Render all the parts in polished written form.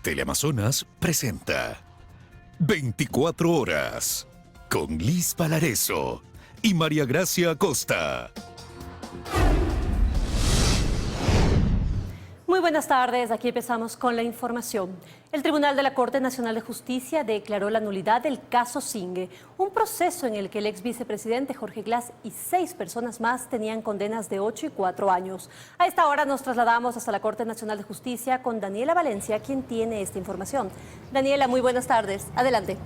Teleamazonas presenta 24 horas con Liz Valareso y María Gracia Acosta. Muy buenas tardes, aquí empezamos con la información. El Tribunal de la Corte Nacional de Justicia declaró la nulidad del caso Zingue, un proceso en el que el ex vicepresidente Jorge Glass y 6 personas más tenían condenas de 8 y 4 años. A esta hora nos trasladamos hasta la Corte Nacional de Justicia con Daniela Valencia, quien tiene esta información. Daniela, muy buenas tardes. Adelante.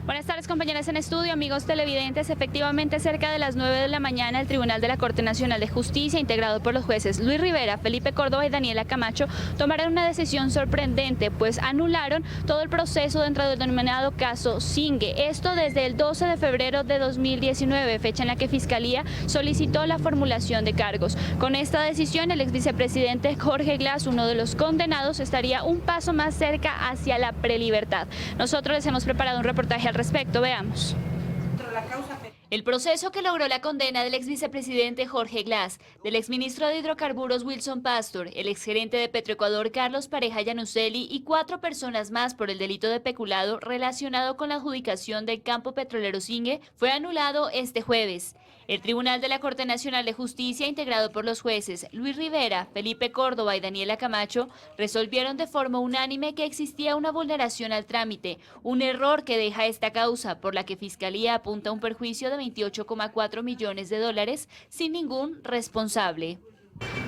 Buenas tardes, compañeras en estudio, amigos televidentes. Efectivamente, cerca de las 9 de la mañana, el Tribunal de la Corte Nacional de Justicia, integrado por los jueces Luis Rivera, Felipe Córdoba y Daniela Camacho, tomaron una decisión sorprendente, pues anularon todo el proceso dentro del denominado caso Zingue. Esto desde el 12 de febrero de 2019, fecha en la que Fiscalía solicitó la formulación de cargos. Con esta decisión, el ex vicepresidente Jorge Glass, uno de los condenados, estaría un paso más cerca hacia la prelibertad. Nosotros les hemos preparado un reportaje al respecto, veamos. El proceso que logró la condena del ex vicepresidente Jorge Glass, del exministro de Hidrocarburos Wilson Pastor, el exgerente de Petroecuador Carlos Pareja Yanuseli y 4 personas más por el delito de peculado relacionado con la adjudicación del campo petrolero Zingue, fue anulado este jueves. El Tribunal de la Corte Nacional de Justicia, integrado por los jueces Luis Rivera, Felipe Córdoba y Daniela Camacho, resolvieron de forma unánime que existía una vulneración al trámite, un error que deja esta causa, por la que Fiscalía apunta a un perjuicio de 28,4 millones de dólares sin ningún responsable.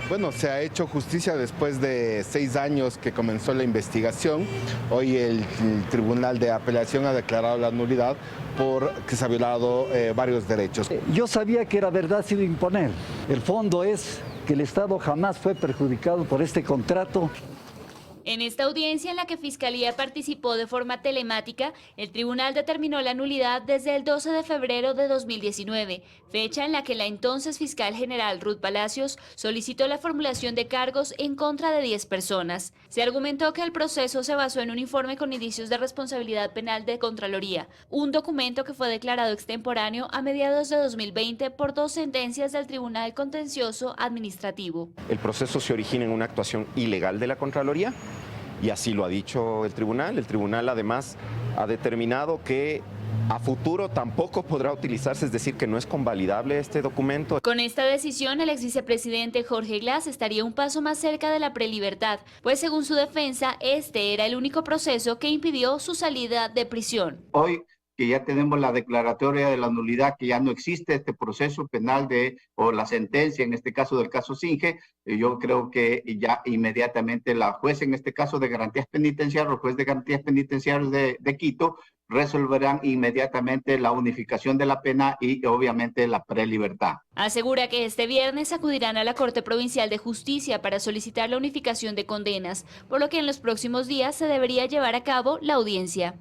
Bueno, se ha hecho justicia después de 6 años que comenzó la investigación. Hoy el Tribunal de Apelación ha declarado la nulidad porque se ha violado varios derechos. Yo sabía que era verdad sin imponer. El fondo es que el Estado jamás fue perjudicado por este contrato. En esta audiencia en la que Fiscalía participó de forma telemática, el tribunal determinó la nulidad desde el 12 de febrero de 2019, fecha en la que la entonces fiscal general Ruth Palacios solicitó la formulación de cargos en contra de 10 personas. Se argumentó que el proceso se basó en un informe con indicios de responsabilidad penal de Contraloría, un documento que fue declarado extemporáneo a mediados de 2020 por 2 sentencias del Tribunal Contencioso Administrativo. El proceso se origina en una actuación ilegal de la Contraloría. Y así lo ha dicho el tribunal. El tribunal además ha determinado que a futuro tampoco podrá utilizarse, es decir, que no es convalidable este documento. Con esta decisión, el ex vicepresidente Jorge Glass estaría un paso más cerca de la prelibertad, pues según su defensa, este era el único proceso que impidió su salida de prisión. Hoy que ya tenemos la declaratoria de la nulidad, que ya no existe este proceso penal o la sentencia, en este caso del caso Zingue, yo creo que ya inmediatamente la juez, en este caso de garantías penitenciarias, el juez de garantías penitenciarias de Quito, resolverán inmediatamente la unificación de la pena y obviamente la prelibertad. Asegura que este viernes acudirán a la Corte Provincial de Justicia para solicitar la unificación de condenas, por lo que en los próximos días se debería llevar a cabo la audiencia.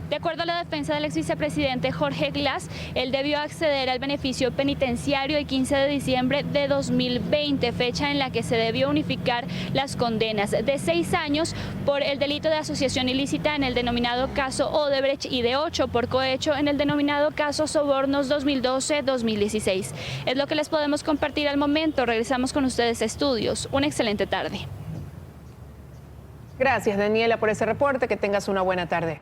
De acuerdo a la defensa del ex vicepresidente Jorge Glass, él debió acceder al beneficio penitenciario el 15 de diciembre de 2020, fecha en la que se debió unificar las condenas de 6 años por el delito de asociación ilícita en el denominado caso Odebrecht y de 8 por cohecho en el denominado caso Sobornos 2012-2016. Es lo que les podemos compartir al momento. Regresamos con ustedes a estudios. Una excelente tarde. Gracias, Daniela, por ese reporte. Que tengas una buena tarde.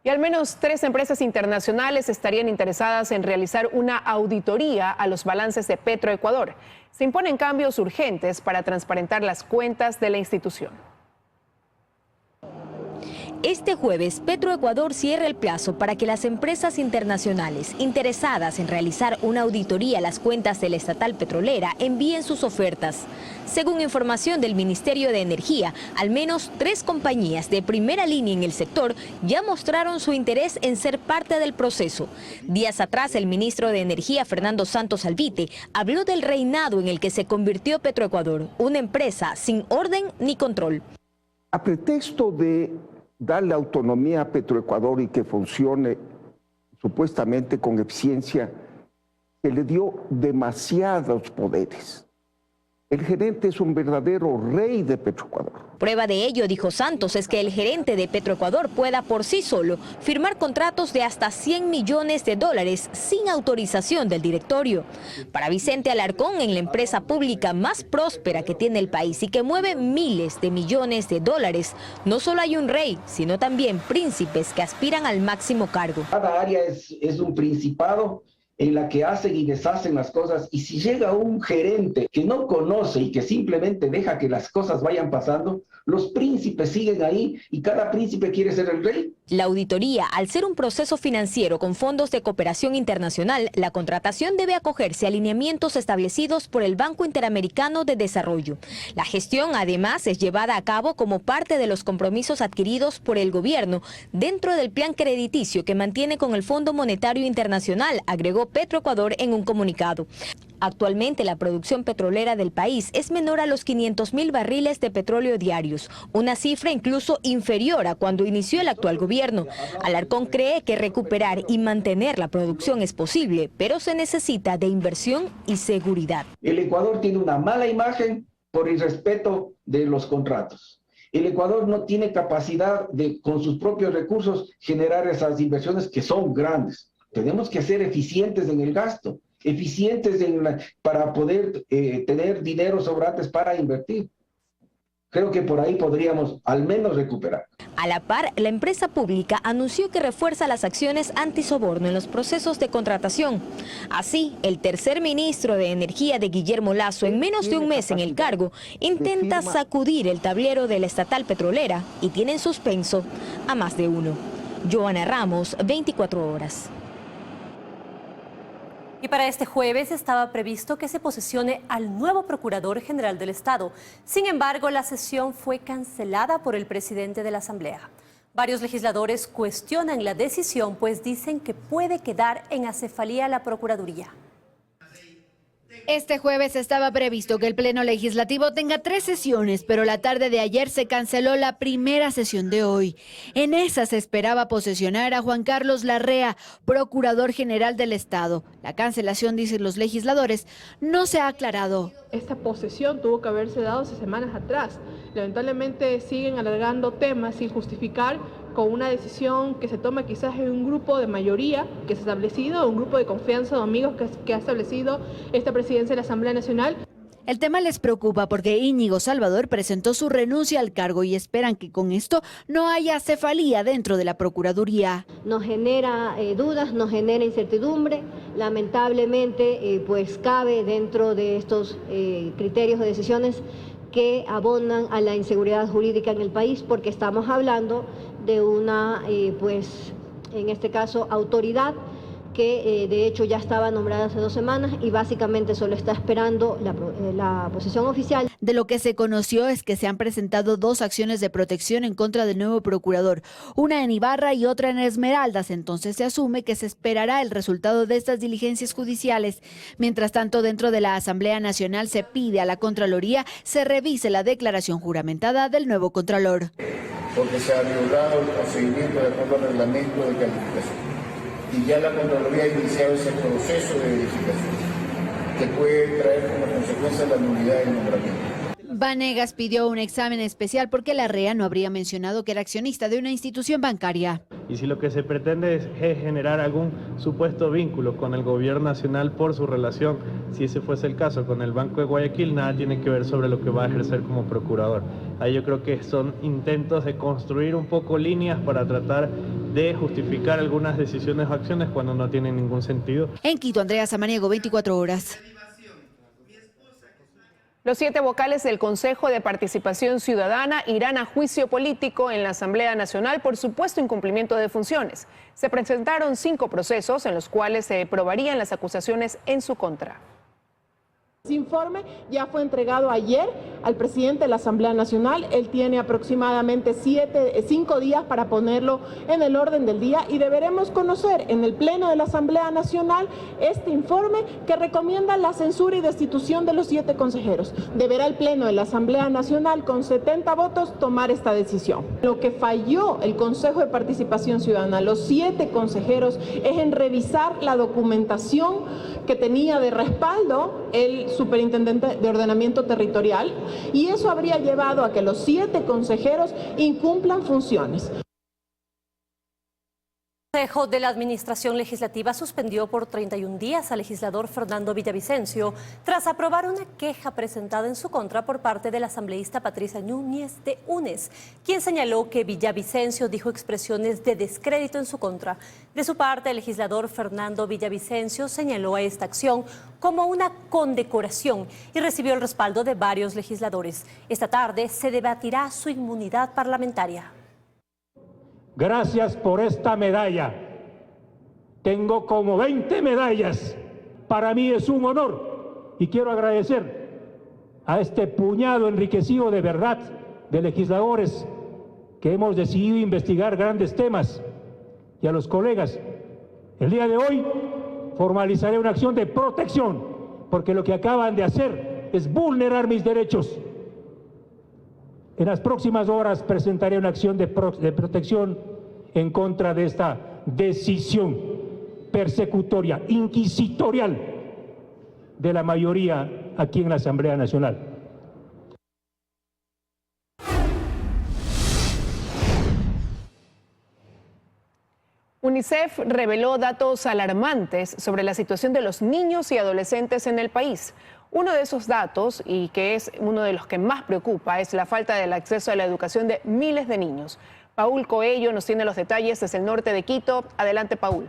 Y al menos 3 empresas internacionales estarían interesadas en realizar una auditoría a los balances de Petroecuador. Se imponen cambios urgentes para transparentar las cuentas de la institución. Este jueves, Petroecuador cierra el plazo para que las empresas internacionales interesadas en realizar una auditoría a las cuentas de la estatal petrolera envíen sus ofertas. Según información del Ministerio de Energía, al menos 3 compañías de primera línea en el sector ya mostraron su interés en ser parte del proceso. Días atrás, el ministro de Energía, Fernando Santos Alvite, habló del reinado en el que se convirtió Petroecuador, una empresa sin orden ni control. A pretexto de darle autonomía a Petroecuador y que funcione supuestamente con eficiencia, se le dio demasiados poderes. El gerente es un verdadero rey de Petroecuador. Prueba de ello, dijo Santos, es que el gerente de Petroecuador pueda por sí solo firmar contratos de hasta $100 millones sin autorización del directorio. Para Vicente Alarcón, en la empresa pública más próspera que tiene el país y que mueve miles de millones de dólares, no solo hay un rey, sino también príncipes que aspiran al máximo cargo. Cada área es un principado en la que hacen y deshacen las cosas, y si llega un gerente que no conoce y que simplemente deja que las cosas vayan pasando, los príncipes siguen ahí y cada príncipe quiere ser el rey. La auditoría, al ser un proceso financiero con fondos de cooperación internacional, la contratación debe acogerse a lineamientos establecidos por el Banco Interamericano de Desarrollo. La gestión, además, es llevada a cabo como parte de los compromisos adquiridos por el gobierno dentro del plan crediticio que mantiene con el Fondo Monetario Internacional, agregó Petroecuador en un comunicado. Actualmente la producción petrolera del país es menor a los 500.000 barriles de petróleo diarios, una cifra incluso inferior a cuando inició el actual gobierno. Alarcón cree que recuperar y mantener la producción es posible, pero se necesita de inversión y seguridad. El Ecuador tiene una mala imagen por irrespeto de los contratos. El Ecuador no tiene capacidad de, con sus propios recursos, generar esas inversiones que son grandes. Tenemos que ser eficientes en el gasto, eficientes para poder tener dinero sobrantes para invertir. Creo que por ahí podríamos al menos recuperar. A la par, la empresa pública anunció que refuerza las acciones antisoborno en los procesos de contratación. Así, el tercer ministro de Energía de Guillermo Lasso, en menos de un mes en el cargo, intenta sacudir el tablero de la estatal petrolera y tiene en suspenso a más de uno. Joana Ramos, 24 horas. Y para este jueves estaba previsto que se posesione al nuevo Procurador General del Estado. Sin embargo, la sesión fue cancelada por el presidente de la Asamblea. Varios legisladores cuestionan la decisión, pues dicen que puede quedar en acefalía la Procuraduría. Este jueves estaba previsto que el Pleno Legislativo tenga 3 sesiones, pero la tarde de ayer se canceló la primera sesión de hoy. En esa se esperaba posesionar a Juan Carlos Larrea, Procurador General del Estado. La cancelación, dicen los legisladores, no se ha aclarado. Esta posesión tuvo que haberse dado hace semanas atrás. Lamentablemente siguen alargando temas sin justificar, con una decisión que se toma quizás en un grupo de mayoría que se ha establecido, un grupo de confianza o amigos que ha establecido esta presidencia de la Asamblea Nacional. El tema les preocupa porque Íñigo Salvador presentó su renuncia al cargo y esperan que con esto no haya cefalía dentro de la Procuraduría. Nos genera dudas, nos genera incertidumbre. Lamentablemente, pues cabe dentro de estos criterios de decisiones que abonan a la inseguridad jurídica en el país, porque estamos hablando de una, pues, en este caso, autoridad que de hecho ya estaba nombrada hace 2 semanas y básicamente solo está esperando la posesión oficial. De lo que se conoció es que se han presentado 2 acciones de protección en contra del nuevo procurador, una en Ibarra y otra en Esmeraldas. Entonces se asume que se esperará el resultado de estas diligencias judiciales. Mientras tanto, dentro de la Asamblea Nacional se pide a la Contraloría se revise la declaración juramentada del nuevo Contralor. Porque se ha violado el procedimiento de acuerdo al reglamento de calificación. Y ya la Contraloría ha iniciado ese proceso de verificación que puede traer como consecuencia la nulidad del nombramiento. Vanegas pidió un examen especial porque Larrea no habría mencionado que era accionista de una institución bancaria. Y si lo que se pretende es generar algún supuesto vínculo con el gobierno nacional por su relación, si ese fuese el caso con el Banco de Guayaquil, nada tiene que ver sobre lo que va a ejercer como procurador. Ahí yo creo que son intentos de construir un poco líneas para tratar de justificar algunas decisiones o acciones cuando no tienen ningún sentido. En Quito, Andrea Samaniego, 24 horas. Los 7 vocales del Consejo de Participación Ciudadana irán a juicio político en la Asamblea Nacional por supuesto incumplimiento de funciones. Se presentaron 5 procesos en los cuales se probarían las acusaciones en su contra. Ese informe ya fue entregado ayer al presidente de la Asamblea Nacional. Él tiene aproximadamente 5 días para ponerlo en el orden del día y deberemos conocer en el Pleno de la Asamblea Nacional este informe que recomienda la censura y destitución de los 7 consejeros. Deberá el Pleno de la Asamblea Nacional con 70 votos tomar esta decisión. Lo que falló el Consejo de Participación Ciudadana, los 7 consejeros, es en revisar la documentación que tenía de respaldo el superintendente de ordenamiento territorial, y eso habría llevado a que los 7 consejeros incumplan funciones. El Consejo de la Administración Legislativa suspendió por 31 días al legislador Fernando Villavicencio tras aprobar una queja presentada en su contra por parte de la asambleísta Patricia Núñez de UNES, quien señaló que Villavicencio dijo expresiones de descrédito en su contra. De su parte, el legislador Fernando Villavicencio señaló a esta acción como una condecoración y recibió el respaldo de varios legisladores. Esta tarde se debatirá su inmunidad parlamentaria. Gracias por esta medalla. Tengo como 20 medallas. Para mí es un honor y quiero agradecer a este puñado enriquecido de verdad de legisladores que hemos decidido investigar grandes temas, y a los colegas. El día de hoy formalizaré una acción de protección porque lo que acaban de hacer es vulnerar mis derechos. En las próximas horas presentaré una acción de protección en contra de esta decisión persecutoria, inquisitorial de la mayoría aquí en la Asamblea Nacional. UNICEF reveló datos alarmantes sobre la situación de los niños y adolescentes en el país. Uno de esos datos, y que es uno de los que más preocupa, es la falta del acceso a la educación de miles de niños. Paul Coello nos tiene los detalles desde el norte de Quito. Adelante, Paul.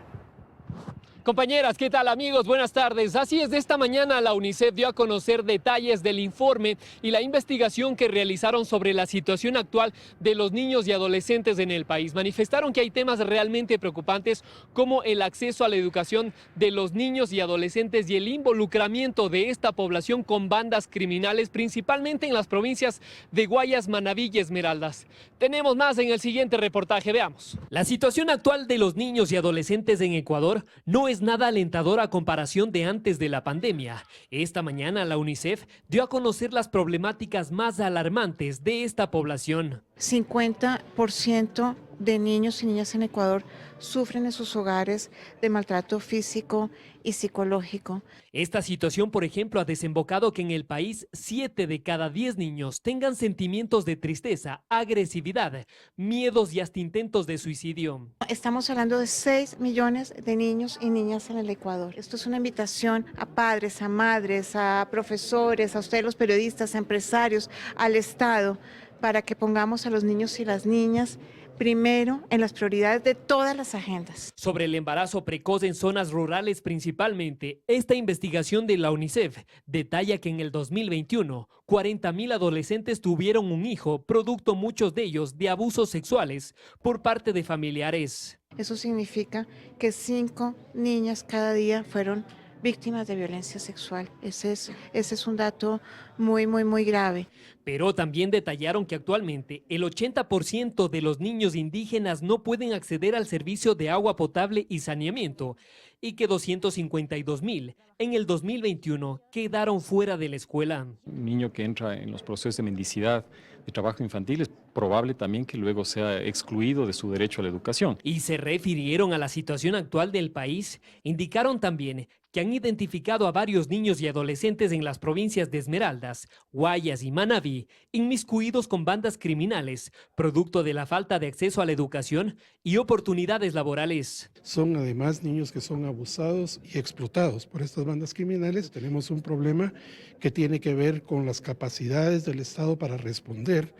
Compañeras, ¿qué tal amigos? Buenas tardes. Así es, de esta mañana la UNICEF dio a conocer detalles del informe y la investigación que realizaron sobre la situación actual de los niños y adolescentes en el país. Manifestaron que hay temas realmente preocupantes como el acceso a la educación de los niños y adolescentes y el involucramiento de esta población con bandas criminales, principalmente en las provincias de Guayas, Manabí y Esmeraldas. Tenemos más en el siguiente reportaje, veamos. La situación actual de los niños y adolescentes en Ecuador no es nada alentadora a comparación de antes de la pandemia. Esta mañana la UNICEF dio a conocer las problemáticas más alarmantes de esta población. 50% de niños y niñas en Ecuador sufren en sus hogares de maltrato físico y psicológico. Esta situación, por ejemplo, ha desembocado que en el país 7 de cada 10 niños tengan sentimientos de tristeza, agresividad, miedos y hasta intentos de suicidio. Estamos hablando de 6 millones de niños y niñas en el Ecuador. Esto es una invitación a padres, a madres, a profesores, a ustedes los periodistas, a empresarios, al Estado, para que pongamos a los niños y las niñas primero en las prioridades de todas las agendas. Sobre el embarazo precoz en zonas rurales principalmente, esta investigación de la UNICEF detalla que en el 2021, 40.000 adolescentes tuvieron un hijo, producto muchos de ellos de abusos sexuales por parte de familiares. Eso significa que 5 niñas cada día fueron víctimas de violencia sexual. Ese es un dato muy grave. Pero también detallaron que actualmente el 80% de los niños indígenas no pueden acceder al servicio de agua potable y saneamiento y que 252.000 en el 2021 quedaron fuera de la escuela. Un niño que entra en los procesos de mendicidad, de trabajo infantil, es probable también que luego sea excluido de su derecho a la educación. Y se refirieron a la situación actual del país. Indicaron también que han identificado a varios niños y adolescentes en las provincias de Esmeraldas, Guayas y Manabí, inmiscuidos con bandas criminales, producto de la falta de acceso a la educación y oportunidades laborales. Son además niños que son abusados y explotados por estas bandas criminales. Tenemos un problema que tiene que ver con las capacidades del Estado para responder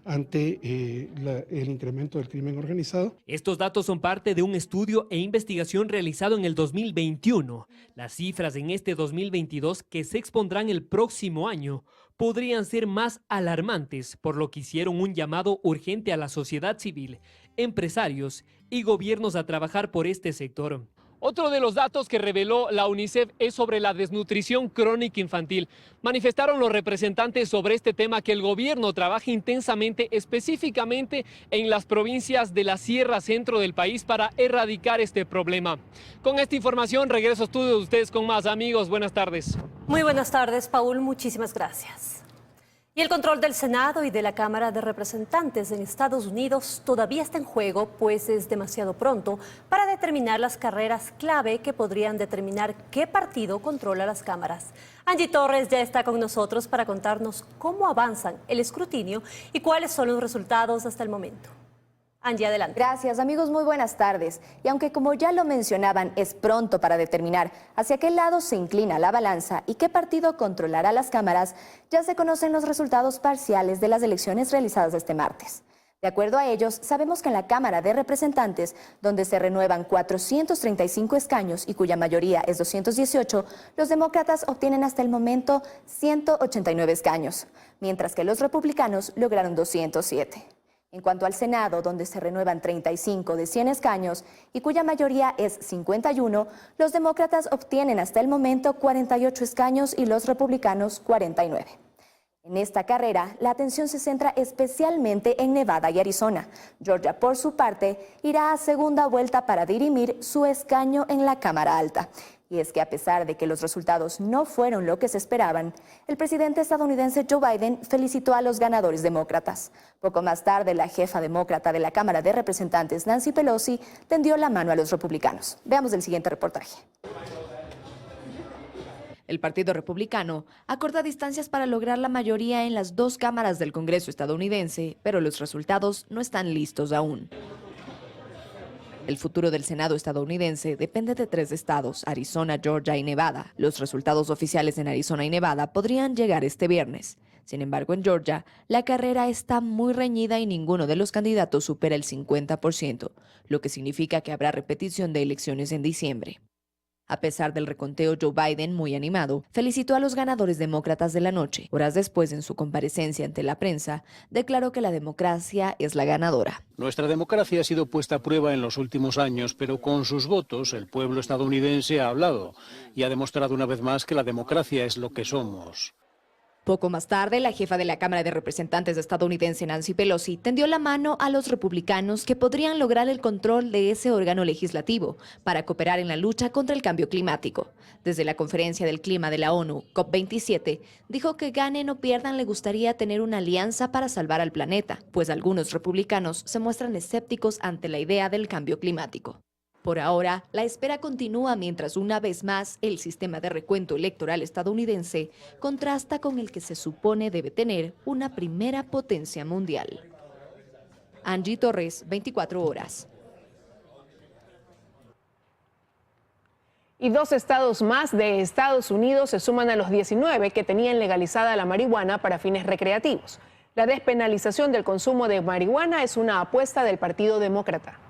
ante el incremento del crimen organizado. Estos datos son parte de un estudio e investigación realizado en el 2021. Las cifras en este 2022 que se expondrán el próximo año podrían ser más alarmantes, por lo que hicieron un llamado urgente a la sociedad civil, empresarios y gobiernos a trabajar por este sector. Otro de los datos que reveló la UNICEF es sobre la desnutrición crónica infantil. Manifestaron los representantes sobre este tema que el gobierno trabaja intensamente, específicamente en las provincias de la Sierra Centro del país para erradicar este problema. Con esta información regreso a estudio de ustedes con más amigos. Buenas tardes. Muy buenas tardes, Paul. Muchísimas gracias. Y el control del Senado y de la Cámara de Representantes en Estados Unidos todavía está en juego, pues es demasiado pronto para determinar las carreras clave que podrían determinar qué partido controla las cámaras. Angie Torres ya está con nosotros para contarnos cómo avanzan el escrutinio y cuáles son los resultados hasta el momento. Angie, adelante. Gracias, amigos, muy buenas tardes. Y aunque como ya lo mencionaban, es pronto para determinar hacia qué lado se inclina la balanza y qué partido controlará las cámaras, ya se conocen los resultados parciales de las elecciones realizadas este martes. De acuerdo a ellos, sabemos que en la Cámara de Representantes, donde se renuevan 435 escaños y cuya mayoría es 218, los demócratas obtienen hasta el momento 189 escaños, mientras que los republicanos lograron 207. En cuanto al Senado, donde se renuevan 35 de 100 escaños y cuya mayoría es 51, los demócratas obtienen hasta el momento 48 escaños y los republicanos 49. En esta carrera, la atención se centra especialmente en Nevada y Arizona. Georgia, por su parte, irá a segunda vuelta para dirimir su escaño en la Cámara Alta. Y es que a pesar de que los resultados no fueron lo que se esperaban, el presidente estadounidense Joe Biden felicitó a los ganadores demócratas. Poco más tarde, la jefa demócrata de la Cámara de Representantes, Nancy Pelosi, tendió la mano a los republicanos. Veamos el siguiente reportaje. El Partido Republicano acorta distancias para lograr la mayoría en las dos cámaras del Congreso estadounidense, pero los resultados no están listos aún. El futuro del Senado estadounidense depende de 3 estados, Arizona, Georgia y Nevada. Los resultados oficiales en Arizona y Nevada podrían llegar este viernes. Sin embargo, en Georgia, la carrera está muy reñida y ninguno de los candidatos supera el 50%, lo que significa que habrá repetición de elecciones en diciembre. A pesar del reconteo, Joe Biden, muy animado, felicitó a los ganadores demócratas de la noche. Horas después, en su comparecencia ante la prensa, declaró que la democracia es la ganadora. Nuestra democracia ha sido puesta a prueba en los últimos años, pero con sus votos el pueblo estadounidense ha hablado y ha demostrado una vez más que la democracia es lo que somos. Poco más tarde, la jefa de la Cámara de Representantes estadounidense, Nancy Pelosi, tendió la mano a los republicanos que podrían lograr el control de ese órgano legislativo para cooperar en la lucha contra el cambio climático. Desde la Conferencia del Clima de la ONU, COP27, dijo que ganen o pierdan le gustaría tener una alianza para salvar al planeta, pues algunos republicanos se muestran escépticos ante la idea del cambio climático. Por ahora, la espera continúa mientras una vez más el sistema de recuento electoral estadounidense contrasta con el que se supone debe tener una primera potencia mundial. Angie Torres, 24 horas. Y 2 estados más de Estados Unidos se suman a los 19 que tenían legalizada la marihuana para fines recreativos. La despenalización del consumo de marihuana es una apuesta del Partido Demócrata.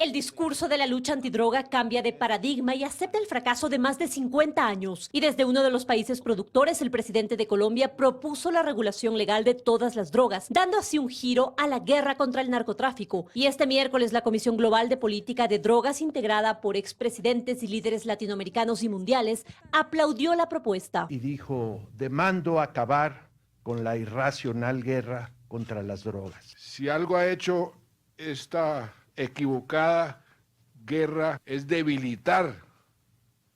El discurso de la lucha antidroga cambia de paradigma y acepta el fracaso de más de 50 años. Y desde uno de los países productores, el presidente de Colombia propuso la regulación legal de todas las drogas, dando así un giro a la guerra contra el narcotráfico. Y este miércoles, la Comisión Global de Política de Drogas, integrada por expresidentes y líderes latinoamericanos y mundiales, aplaudió la propuesta. Y dijo, demando acabar con la irracional guerra contra las drogas. Si algo ha hecho esta equivocada guerra es debilitar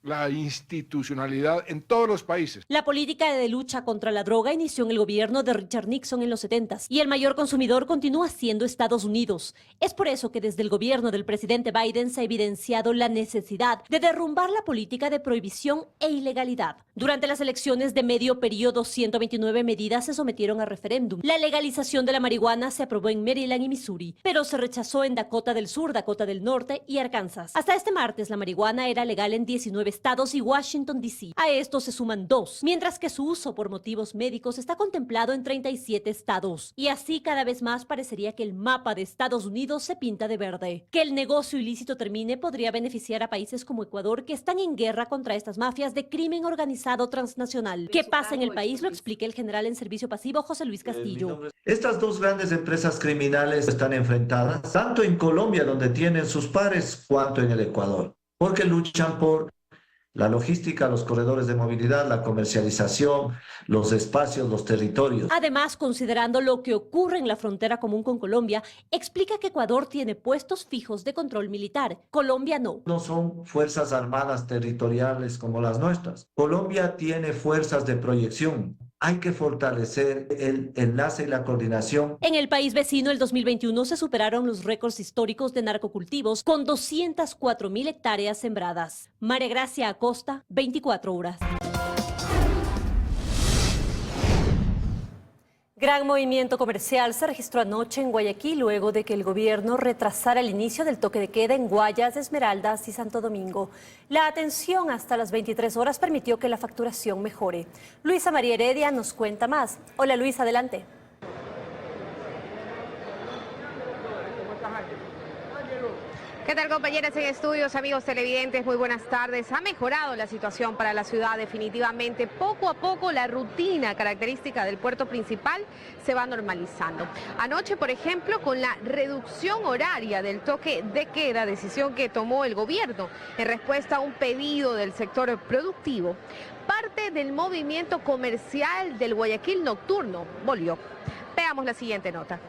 la institucionalidad en todos los países. La política de lucha contra la droga inició en el gobierno de Richard Nixon en los 70s y el mayor consumidor continúa siendo Estados Unidos. Es por eso que desde el gobierno del presidente Biden se ha evidenciado la necesidad de derrumbar la política de prohibición e ilegalidad. Durante las elecciones de medio periodo, 129 medidas se sometieron a referéndum. La legalización de la marihuana se aprobó en Maryland y Missouri, pero se rechazó en Dakota del Sur, Dakota del Norte y Arkansas. Hasta este martes, la marihuana era legal en 19 estados y Washington, D.C. A esto se suman 2, mientras que su uso por motivos médicos está contemplado en 37 estados. Y así cada vez más parecería que el mapa de Estados Unidos se pinta de verde. Que el negocio ilícito termine podría beneficiar a países como Ecuador, que están en guerra contra estas mafias de crimen organizado transnacional. ¿Qué pasa en el país? Lo explica el general en servicio pasivo José Luis Castillo. Estas dos grandes empresas criminales están enfrentadas tanto en Colombia, donde tienen sus pares, cuanto en el Ecuador, porque luchan por la logística, los corredores de movilidad, la comercialización, los espacios, los territorios. Además, considerando lo que ocurre en la frontera común con Colombia, explica que Ecuador tiene puestos fijos de control militar. Colombia no. No son fuerzas armadas territoriales como las nuestras. Colombia tiene fuerzas de proyección hay que fortalecer el enlace y la coordinación. En el país vecino, el 2021 se superaron los récords históricos de narcocultivos con 204.000 hectáreas sembradas. María Gracia Acosta, 24 horas. Gran movimiento comercial se registró anoche en Guayaquil luego de que el gobierno retrasara el inicio del toque de queda en Guayas, Esmeraldas y Santo Domingo. La atención hasta las 23 horas permitió que la facturación mejore. Luisa María Heredia nos cuenta más. Hola Luis, adelante. ¿Qué tal, compañeras en estudios, amigos televidentes? Muy buenas tardes. Ha mejorado la situación para la ciudad definitivamente. Poco a poco la rutina característica del puerto principal se va normalizando. Anoche, por ejemplo, con la reducción horaria del toque de queda, decisión que tomó el gobierno en respuesta a un pedido del sector productivo, parte del movimiento comercial del Guayaquil nocturno volvió. Veamos la siguiente nota.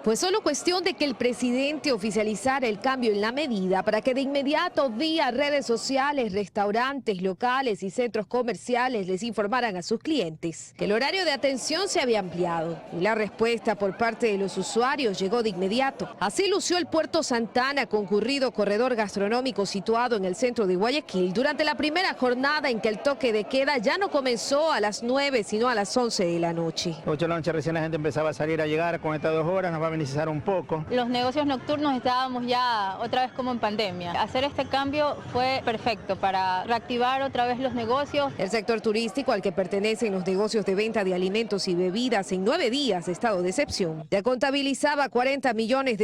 Fue solo cuestión de que el presidente oficializara el cambio en la medida para que de inmediato vía redes sociales, restaurantes, locales y centros comerciales les informaran a sus clientes que el horario de atención se había ampliado y la respuesta por parte de los usuarios llegó de inmediato. Así lució el Puerto Santana, concurrido corredor gastronómico situado en el centro de Guayaquil durante la primera jornada en que el toque de queda ya no comenzó a las 9 sino a las 11 de la noche. 8 de la noche recién la gente empezaba a salir a llegar con estas 2 horas, nos va a beneficiar un poco. Los negocios nocturnos estábamos ya otra vez como en pandemia. Hacer este cambio fue perfecto para reactivar otra vez los negocios. El sector turístico al que pertenecen los negocios de venta de alimentos y bebidas en 9 días de estado de excepción ya contabilizaba $40 millones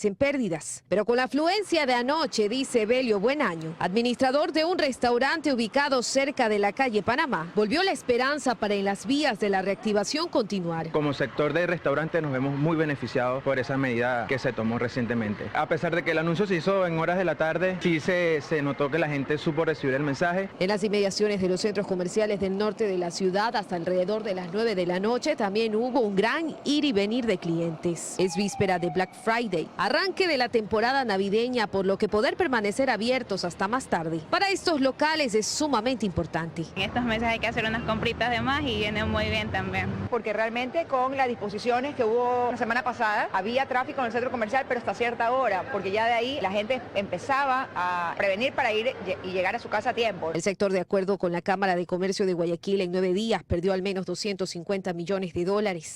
en pérdidas. Pero con la afluencia de anoche, dice Belio Buenaño, administrador de un restaurante ubicado cerca de la calle Panamá, volvió la esperanza para en las vías de la reactivación continuar. Como sector de restaurantes nos vemos muy beneficiados por esa medida que se tomó recientemente. A pesar de que el anuncio se hizo en horas de la tarde, sí se notó que la gente supo recibir el mensaje. En las inmediaciones de los centros comerciales del norte de la ciudad, hasta alrededor de las 9 de la noche, también hubo un gran ir y venir de clientes. Es víspera de Black Friday, arranque de la temporada navideña, por lo que poder permanecer abiertos hasta más tarde para estos locales es sumamente importante. En estos meses hay que hacer unas compritas de más y viene muy bien también. Porque realmente con las disposiciones que hubo la semana pasada, había tráfico en el centro comercial, pero hasta cierta hora, porque ya de ahí la gente empezaba a prevenir para ir y llegar a su casa a tiempo. El sector, de acuerdo con la Cámara de Comercio de Guayaquil, en 9 días perdió al menos $250 millones,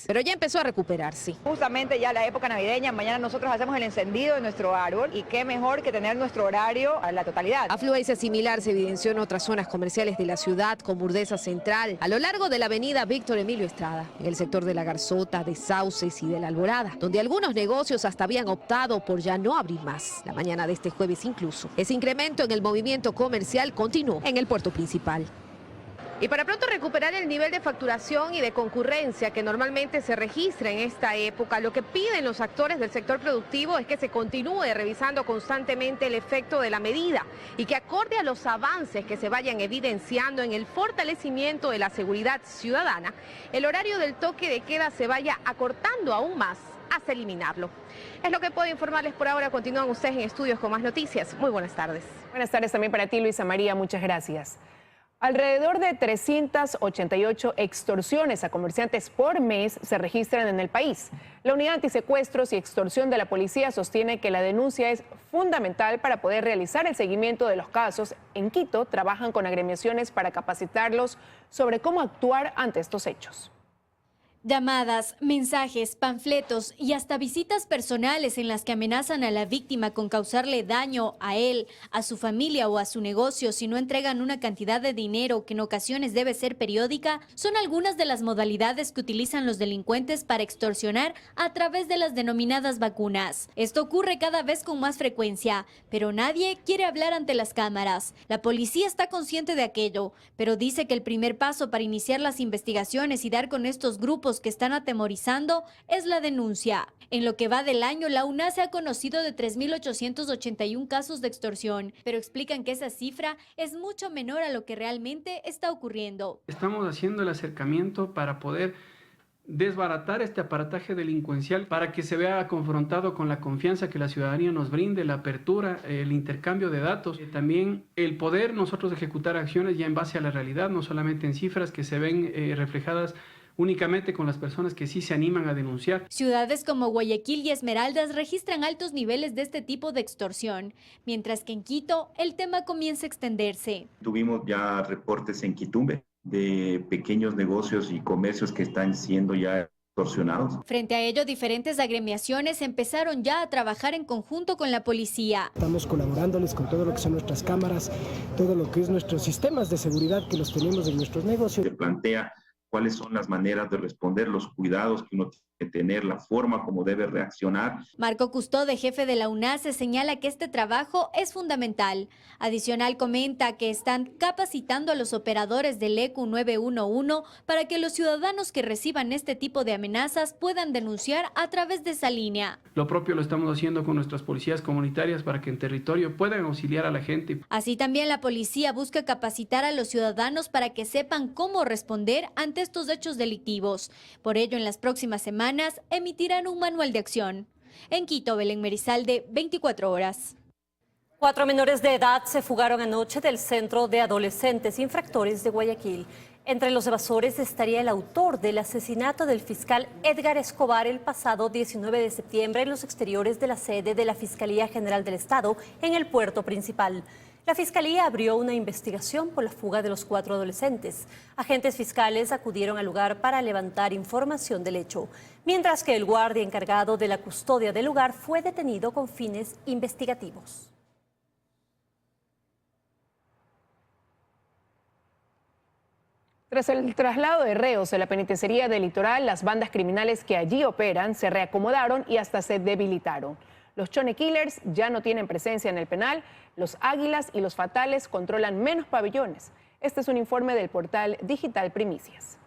pero ya empezó a recuperarse. Justamente ya la época navideña, mañana nosotros hacemos el encendido de nuestro árbol y qué mejor que tener nuestro horario a la totalidad. Afluencia similar se evidenció en otras zonas comerciales de la ciudad, como Urdesa Central, a lo largo de la avenida Víctor Emilio Estrada, en el sector de La Garzota, de Sauces y de La Alborada, donde algunos negocios hasta habían optado por ya no abrir más. La mañana de este jueves incluso, ese incremento en el movimiento comercial continuó en el puerto principal. Y para pronto recuperar el nivel de facturación y de concurrencia que normalmente se registra en esta época, lo que piden los actores del sector productivo es que se continúe revisando constantemente el efecto de la medida y que acorde a los avances que se vayan evidenciando en el fortalecimiento de la seguridad ciudadana, el horario del toque de queda se vaya acortando aún más hasta eliminarlo. Es lo que puedo informarles por ahora. Continúan ustedes en estudios con más noticias. Muy buenas tardes. Buenas tardes también para ti, Luisa María. Muchas gracias. Alrededor de 388 extorsiones a comerciantes por mes se registran en el país. La Unidad Antisecuestros y Extorsión de la Policía sostiene que la denuncia es fundamental para poder realizar el seguimiento de los casos. En Quito trabajan con agremiaciones para capacitarlos sobre cómo actuar ante estos hechos. Llamadas, mensajes, panfletos y hasta visitas personales en las que amenazan a la víctima con causarle daño a él, a su familia o a su negocio si no entregan una cantidad de dinero que en ocasiones debe ser periódica, son algunas de las modalidades que utilizan los delincuentes para extorsionar a través de las denominadas vacunas. Esto ocurre cada vez con más frecuencia, pero nadie quiere hablar ante las cámaras. La policía está consciente de aquello, pero dice que el primer paso para iniciar las investigaciones y dar con estos grupos que están atemorizando es la denuncia. En lo que va del año, la UNACE ha conocido de 3.881 casos de extorsión, pero explican que esa cifra es mucho menor a lo que realmente está ocurriendo. Estamos haciendo el acercamiento para poder desbaratar este aparataje delincuencial para que se vea confrontado con la confianza que la ciudadanía nos brinde, la apertura, el intercambio de datos, también el poder nosotros ejecutar acciones ya en base a la realidad, no solamente en cifras que se ven reflejadas únicamente con las personas que sí se animan a denunciar. Ciudades como Guayaquil y Esmeraldas registran altos niveles de este tipo de extorsión, mientras que en Quito el tema comienza a extenderse. Tuvimos ya reportes en Quitumbe de pequeños negocios y comercios que están siendo ya extorsionados. Frente a ello, diferentes agremiaciones empezaron ya a trabajar en conjunto con la policía. Estamos colaborándoles con todo lo que son nuestras cámaras, todo lo que es nuestros sistemas de seguridad que los tenemos en nuestros negocios. Se plantea cuáles son las maneras de responder, los cuidados que uno tiene que tener, la forma como debe reaccionar. Marco Custode, jefe de la UNACE, señala que este trabajo es fundamental. Adicional, comenta que están capacitando a los operadores del ECU 911 para que los ciudadanos que reciban este tipo de amenazas puedan denunciar a través de esa línea. Lo propio lo estamos haciendo con nuestras policías comunitarias para que en territorio puedan auxiliar a la gente. Así también la policía busca capacitar a los ciudadanos para que sepan cómo responder ante estos hechos delictivos. Por ello, en las próximas semanas emitirán un manual de acción. En Quito, Belén Merizalde, 24 horas. 4 menores de edad se fugaron anoche del Centro de Adolescentes Infractores de Guayaquil. Entre los evasores estaría el autor del asesinato del fiscal Edgar Escobar el pasado 19 de septiembre en los exteriores de la sede de la Fiscalía General del Estado en el puerto principal. La Fiscalía abrió una investigación por la fuga de los 4 adolescentes. Agentes fiscales acudieron al lugar para levantar información del hecho, mientras que el guardia encargado de la custodia del lugar fue detenido con fines investigativos. Tras el traslado de reos de la penitenciaría del Litoral, las bandas criminales que allí operan se reacomodaron y hasta se debilitaron. Los Chone Killers ya no tienen presencia en el penal, los Águilas y los Fatales controlan menos pabellones. Este es un informe del portal digital Primicias.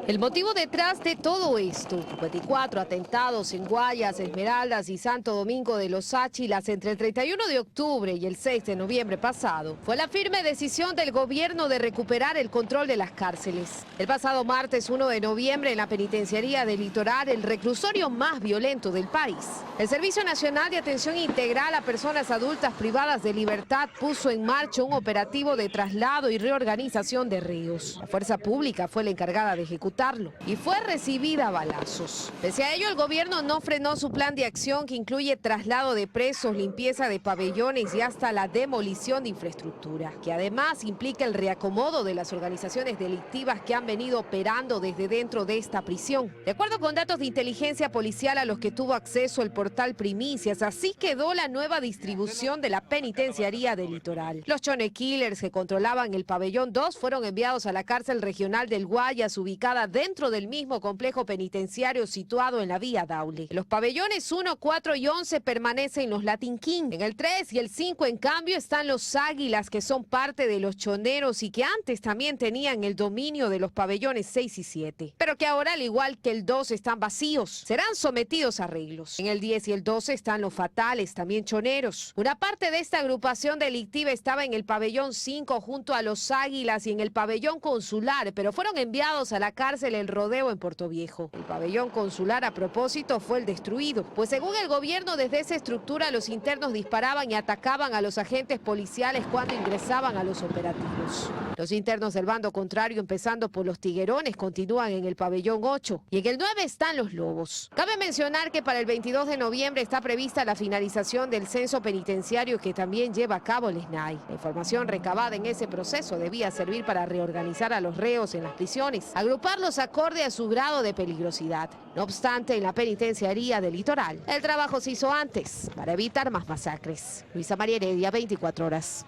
El motivo detrás de todo esto, 24 atentados en Guayas, Esmeraldas y Santo Domingo de los Áchilas entre el 31 de octubre y el 6 de noviembre pasado, fue la firme decisión del gobierno de recuperar el control de las cárceles. El pasado martes 1 de noviembre en la penitenciaría del Litoral, el reclusorio más violento del país, el Servicio Nacional de Atención Integral a Personas Adultas Privadas de Libertad puso en marcha un operativo de traslado y reorganización de reos. La fuerza pública fue la encargada de ejecutarlo y fue recibida a balazos. Pese a ello, el gobierno no frenó su plan de acción que incluye traslado de presos, limpieza de pabellones y hasta la demolición de infraestructura, que además implica el reacomodo de las organizaciones delictivas que han venido operando desde dentro de esta prisión. De acuerdo con datos de inteligencia policial a los que tuvo acceso el portal Primicias, así quedó la nueva distribución de la penitenciaría del Litoral. Los Chone Killers que controlaban el pabellón 2 fueron enviados a la cárcel regional del Guayas, ubicada dentro del mismo complejo penitenciario situado en la vía Daule. Los pabellones 1, 4 y 11 permanecen los Latin King. En el 3 y el 5, en cambio, están los Águilas, que son parte de los choneros y que antes también tenían el dominio de los pabellones 6 y 7, pero que ahora, al igual que el 2, están vacíos. Serán sometidos a arreglos. En el 10 y el 12 están los Fatales, también choneros. Una parte de esta agrupación delictiva estaba en el pabellón 5 junto a los Águilas y en el pabellón consular, pero fueron enviados a la cárcel El Rodeo en Portoviejo. El pabellón consular, a propósito, fue el destruido, pues según el gobierno, desde esa estructura los internos disparaban y atacaban a los agentes policiales cuando ingresaban a los operativos. Los internos del bando contrario, empezando por los Tiguerones, continúan en el pabellón 8 y en el 9 están los Lobos. Cabe mencionar que para el 22 de noviembre está prevista la finalización del censo penitenciario que también lleva a cabo el SNAI. La información recabada en ese proceso debía servir para reorganizar a los reos en las prisiones, agruparlos acorde a su grado de peligrosidad. No obstante, en la penitenciaría del Litoral, el trabajo se hizo antes para evitar más masacres. Luisa María Heredia, 24 horas.